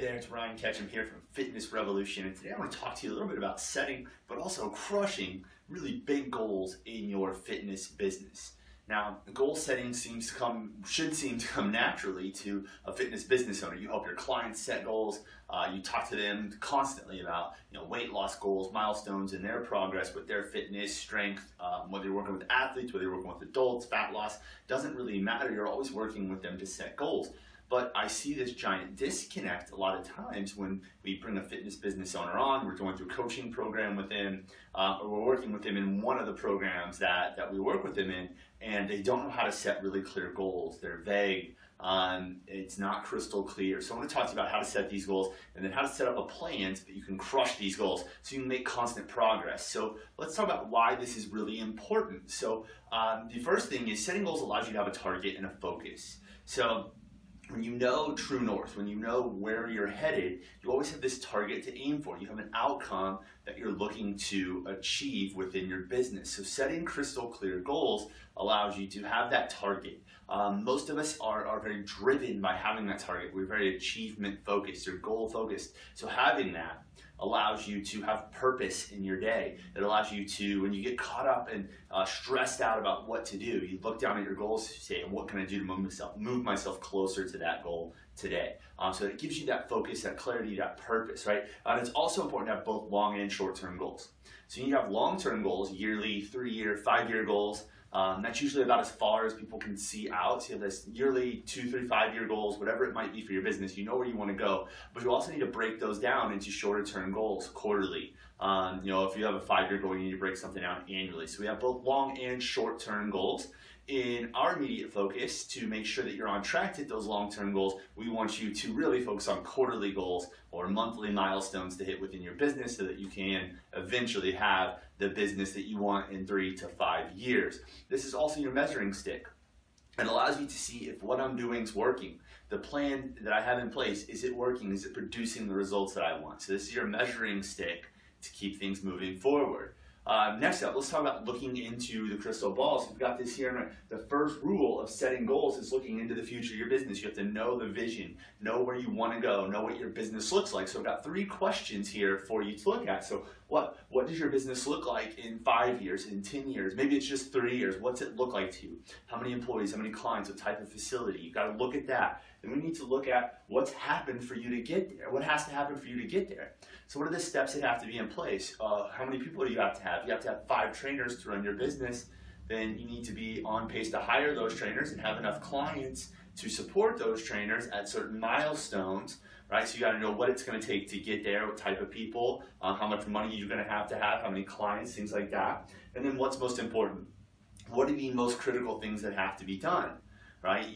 there, it's Ryan Ketchum here from Fitness Revolution, and today I want to talk to you a little bit about setting, but also crushing really big goals in your fitness business. Now, goal setting should seem to come naturally to a fitness business owner. You help your clients set goals. You talk to them constantly about weight loss goals, milestones in their progress with their fitness, strength, whether you're working with athletes, whether you're working with adults, fat loss, doesn't really matter. You're always working with them to set goals. But I see this giant disconnect a lot of times when we bring a fitness business owner on, we're going through a coaching program with them, or we're working with them in one of the programs that we work with them in, and they don't know how to set really clear goals. They're vague. It's not crystal clear. So I want to talk to you about how to set these goals and then how to set up a plan so that you can crush these goals so you can make constant progress. So let's talk about why this is really important. So the first thing is setting goals allows you to have a target and a focus. So when you know true north, when you know where you're headed, you always have this target to aim for. You have an outcome that you're looking to achieve within your business. So setting crystal clear goals allows you to have that target. Most of us are very driven by having that target. We're very achievement focused or goal focused. So having that allows you to have purpose in your day. It allows you to, when you get caught up and stressed out about what to do, you look down at your goals, you say, what can I do to move myself closer to that goal today? So it gives you that focus, that clarity, that purpose, right? And it's also important to have both long and short-term goals. So you have long-term goals, yearly, 3-year, 5-year goals. That's usually about as far as people can see out. So you have this yearly 2, 3, 5-year goals, whatever it might be for your business. You know where you want to go, but you also need to break those down into shorter term goals, quarterly. If you have a 5-year goal, you need to break something down annually. So we have both long and short term goals. In our immediate focus, to make sure that you're on track to hit those long-term goals, we want you to really focus on quarterly goals or monthly milestones to hit within your business so that you can eventually have the business that you want in 3 to 5 years. This is also your measuring stick. It allows you to see if what I'm doing is working. The plan that I have in place, is it working? Is it producing the results that I want? So this is your measuring stick to keep things moving forward. Next up, let's talk about looking into the crystal ball. So we've got this here. The first rule of setting goals is looking into the future of your business. You have to know the vision, know where you want to go, know what your business looks like. So I've got 3 questions here for you to look at. So what does your business look like in 5 years, in 10 years? Maybe it's just 3 years. What's it look like to you? How many employees, how many clients, what type of facility? You've got to look at that. Then we need to look at what's happened for you to get there. What has to happen for you to get there? So what are the steps that have to be in place? How many people do you have to have? You have to have 5 trainers to run your business. Then you need to be on pace to hire those trainers and have enough clients to support those trainers at certain milestones, right? So you got to know what it's going to take to get there, what type of people, how much money you're going to have, how many clients, things like that. And then what's most important? What are the most critical things that have to be done, right?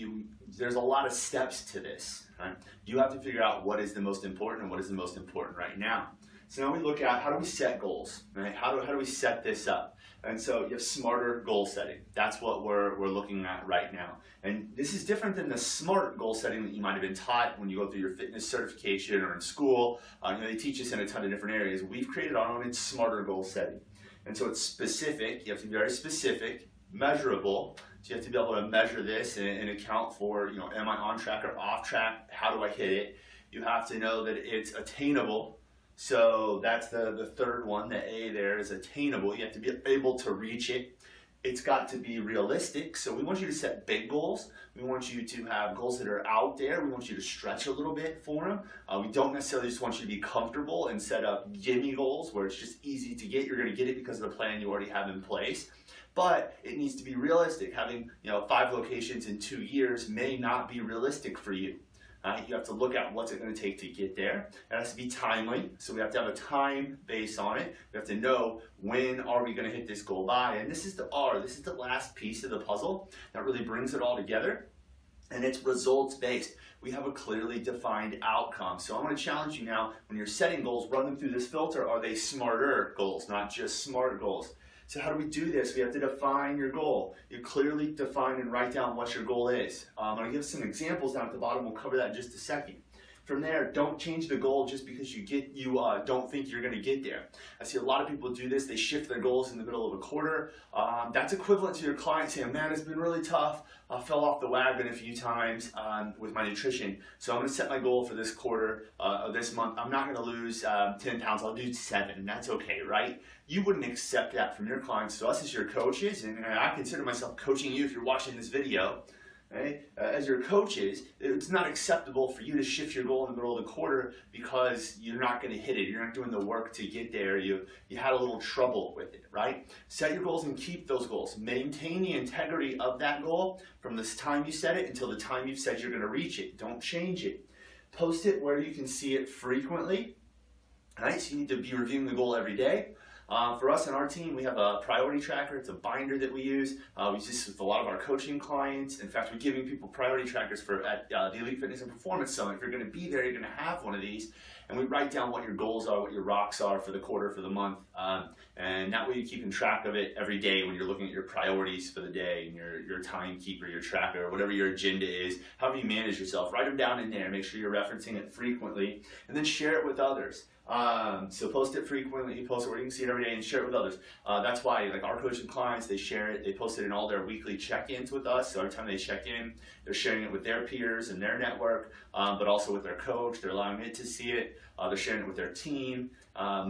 There's a lot of steps to this, right? You have to figure out what is the most important and what is the most important right now. So now we look at how do we set goals, right? How do we set this up? And so you have SMARTR goal setting. That's what we're looking at right now. And this is different than the SMART goal setting that you might have been taught when you go through your fitness certification or in school. They teach us in a ton of different areas. We've created our own SMARTR goal setting. And so it's specific. You have to be very specific, measurable. So you have to be able to measure this and account for, am I on track or off track? How do I hit it? You have to know that it's attainable. So that's the third one, the A there is attainable. You have to be able to reach it. It's got to be realistic. So we want you to set big goals. We want you to have goals that are out there. We want you to stretch a little bit for them. We don't necessarily just want you to be comfortable and set up gimme goals where it's just easy to get. You're going to get it because of the plan you already have in place. But it needs to be realistic. Having 5 locations in 2 years may not be realistic for you. You have to look at what's it going to take to get there. It has to be timely, so we have to have a time base on it. We have to know when are we going to hit this goal by. And this is the R. This is the last piece of the puzzle that really brings it all together. And it's results based. We have a clearly defined outcome. So I'm going to challenge you now, when you're setting goals, run them through this filter. Are they SMARTR goals, not just SMART goals? So how do we do this? We have to define your goal. You clearly define and write down what your goal is. I'm going to give some examples down at the bottom. We'll cover that in just a second. From there, don't change the goal just because you don't think you're going to get there. I see a lot of people do this. They shift their goals in the middle of a quarter. That's equivalent to your client saying, man, it's been really tough. I fell off the wagon a few times with my nutrition. So I'm going to set my goal for this quarter, or this month. I'm not going to lose 10 pounds. I'll do 7, and that's okay, right? You wouldn't accept that from your clients. So us as your coaches, and I consider myself coaching you if you're watching this video, right? As your coaches, it's not acceptable for you to shift your goal in the middle of the quarter because you're not going to hit it. You're not doing the work to get there. You had a little trouble with it, right? Set your goals and keep those goals. Maintain the integrity of that goal from the time you set it until the time you've said you're going to reach it. Don't change it. Post it where you can see it frequently, right? So you need to be reviewing the goal every day. For us and our team, we have a priority tracker. It's a binder that we use. We use this with a lot of our coaching clients. In fact, we're giving people priority trackers at the Elite Fitness and Performance Summit. If you're going to be there, you're going to have one of these. And we write down what your goals are, what your rocks are for the quarter, for the month. And that way you're keeping track of it every day when you're looking at your priorities for the day and your timekeeper, your tracker, or whatever your agenda is, however you manage yourself. Write them down in there. Make sure you're referencing it frequently. And then share it with others. So post it frequently, post it where you can see it every day and share it with others. That's why like our coaching clients, they share it, they post it in all their weekly check-ins with us. So every time they check in, they're sharing it with their peers and their network, but also with their coach. They're allowing it to see it. They're sharing it with their team.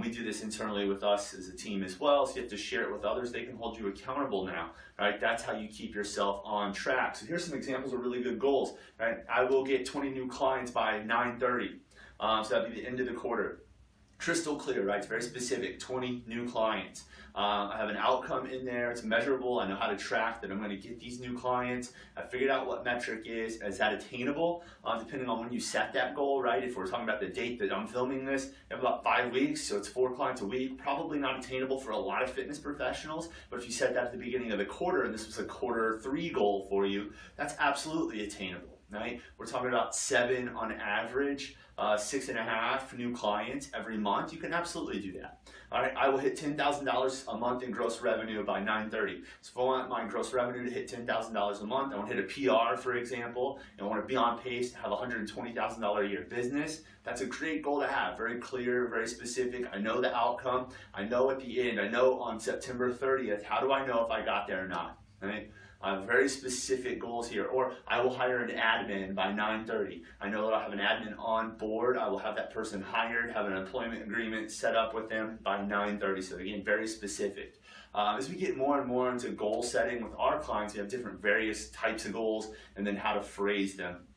We do this internally with us as a team as well. So you have to share it with others. They can hold you accountable now, right? That's how you keep yourself on track. So here's some examples of really good goals, right? I will get 20 new clients by 9:30. So that'd be the end of the quarter. Crystal clear, right? It's very specific, 20 new clients. I have an outcome in there, it's measurable, I know how to track that I'm going to get these new clients. I figured out what metric is that attainable, depending on when you set that goal, right? If we're talking about the date that I'm filming this, you have about 5 weeks, so it's 4 clients a week, probably not attainable for a lot of fitness professionals, but if you set that at the beginning of the quarter, and this was a quarter 3 goal for you, that's absolutely attainable, right? We're talking about 7 on average, 6.5 new clients every month. You can absolutely do that. All right, I will hit $10,000 a month in gross revenue by 9:30. So if I want my gross revenue to hit $10,000 a month, I want to hit a PR, for example, and I want to be on pace to have a $120,000 a year business. That's a great goal to have. Very clear, very specific. I know the outcome. I know at the end. I know on September 30th. How do I know if I got there or not? Right? I have very specific goals here. Or I will hire an admin by 9:30. I know that I'll have an admin on board. I will have that person hired, have an employment agreement set up with them by 9:30. So again, very specific. As we get more and more into goal setting with our clients, we have different various types of goals and then how to phrase them.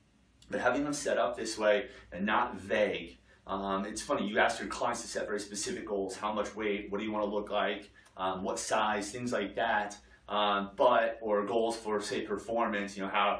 But having them set up this way and not vague. It's funny, you ask your clients to set very specific goals. How much weight? What do you want to look like? What size? Things like that. Or goals for, say, performance, you know,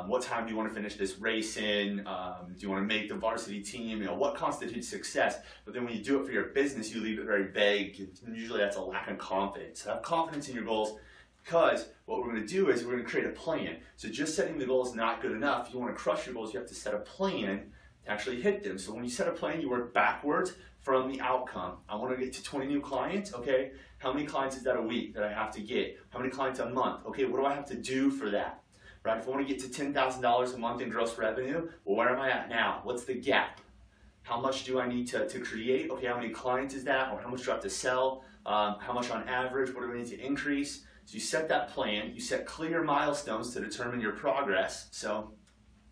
what time do you want to finish this race in? Do you want to make the varsity team? You know, what constitutes success? But then when you do it for your business, you leave it very vague. Usually that's a lack of confidence. So have confidence in your goals, because what we're going to do is we're going to create a plan. So just setting the goal is not good enough. If you want to crush your goals, you have to set a plan to actually hit them. So when you set a plan, you work backwards from the outcome. I want to get to 20 new clients. Okay, how many clients is that a week that I have to get? How many clients a month? Okay, what do I have to do for that? Right? If I want to get to $10,000 a month in gross revenue, well, where am I at now? What's the gap? How much do I need to create? Okay, how many clients is that? Or how much do I have to sell? How much on average? What do I need to increase? So you set that plan. You set clear milestones to determine your progress. So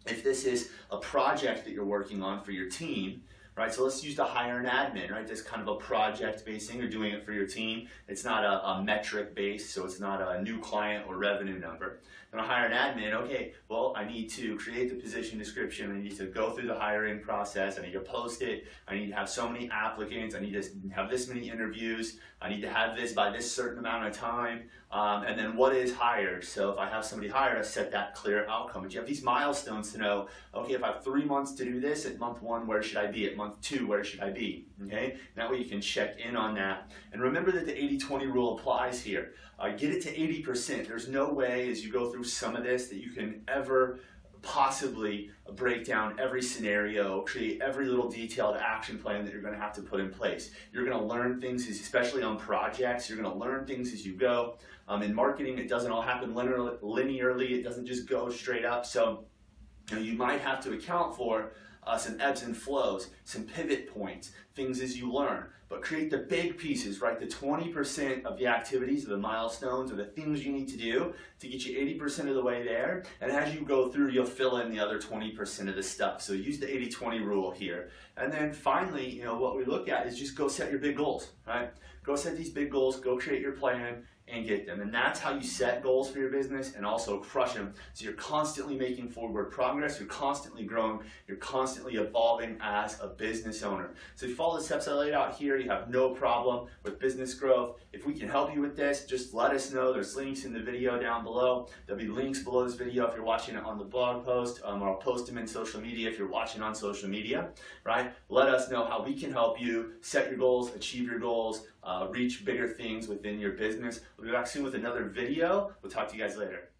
if this is a project that you're working on for your team, right? So let's use the hire an admin, right? That's kind of a project-based thing. You're doing it for your team. It's not a metric-based, so it's not a new client or revenue number. Then I hire an admin. Okay, well, I need to create the position description. I need to go through the hiring process. I need to post it. I need to have so many applicants. I need to have this many interviews. I need to have this by this certain amount of time. And then what is hired? So if I have somebody hired, I set that clear outcome. But you have these milestones to know, okay, if I have 3 months to do this, at month 1, where should I be? At month 2, where should I be? Okay, and that way you can check in on that. And remember that the 80-20 rule applies here. Get it to 80%. There's no way as you go through some of this that you can ever possibly break down every scenario, create every little detailed action plan that you're going to have to put in place. You're going to learn things, especially on projects. You're going to learn things as you go. In marketing, it doesn't all happen linearly. It doesn't just go straight up. So you might have to account for some ebbs and flows, some pivot points, things as you learn. But create the big pieces, right? The 20% of the activities, or the milestones, or the things you need to do to get you 80% of the way there. And as you go through, you'll fill in the other 20% of the stuff. So use the 80-20 rule here. And then finally, what we look at is just go set your big goals, right? Go set these big goals, go create your plan, and get them. And that's how you set goals for your business and also crush them. So you're constantly making forward progress, you're constantly growing, you're constantly evolving as a business owner. So if you follow the steps I laid out here, you have no problem with business growth. If we can help you with this, just let us know. There's links in the video down below. There'll be links below this video if you're watching it on the blog post, or I'll post them in social media if you're watching on social media, right? Let us know how we can help you set your goals, achieve your goals, reach bigger things within your business. We'll be back soon with another video. We'll talk to you guys later.